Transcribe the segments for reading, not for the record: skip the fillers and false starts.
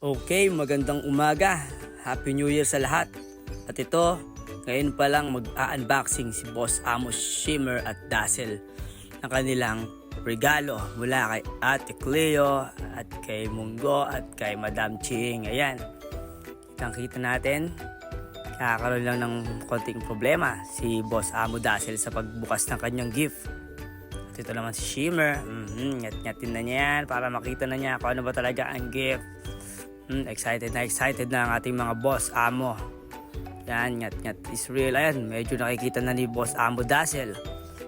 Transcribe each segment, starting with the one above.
Okay, magandang umaga. Happy New Year sa lahat. At ito, ngayon pa lang mag-unboxing si Boss Amos Shimmer at Dazzle ng kanilang regalo mula kay Ate Cleo at kay Munggo at kay Madam Ching. Ayan, kitang-kita natin. Kakaroon lang ng konting problema si Boss Amo Dazzle sa pagbukas ng kanyang gift. At ito naman si Shimmer. Ngat-ngatin na niya yan para makita na niya kung ano ba talaga ang gift. Excited na ang ating mga boss amo. Yan, ngat is real. Ayan, medyo nakikita na ni Boss Amo Dazzle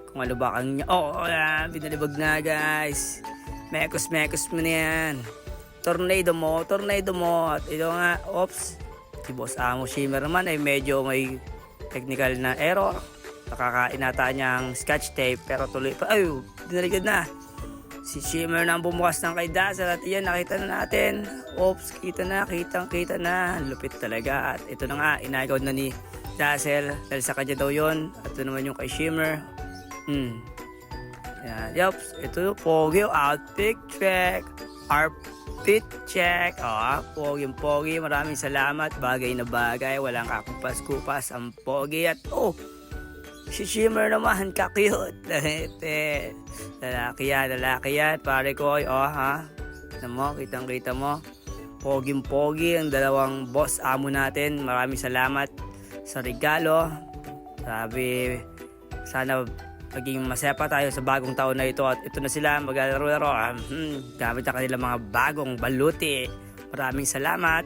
kung ano ba kang yan, binalibag na guys. Mekos mo na yan. Tornado mo. At ito nga, si Boss Amo Shimmer naman ay medyo may technical na error. Nakakain nata niyang scotch tape pero tuloy pa. Ay, dinaligad na. Si Shimmer na ang bumukas ng kay Dazzle at iyan, nakita na natin. Kitang-kita na. Lupit talaga. At ito na nga, inagaw na ni Dazzle dahil sa kanya daw yun. At ito naman yung kay Shimmer. Yan. Ito pogi, outfit check. Outfit check. Pogi. Maraming salamat. Bagay na bagay. Walang kakupas-kupas. Ang pogi at si Shimmer naman, ka-cute. Lalaki yan, pare ko. Kitang-kita mo. Poging-pogi ang dalawang boss amo natin. Maraming salamat sa regalo. Sabi, sana maging masaya pa tayo sa bagong taon na ito. At ito na sila, maglalaro-laro. Gamit na kanilang mga bagong baluti. Maraming salamat.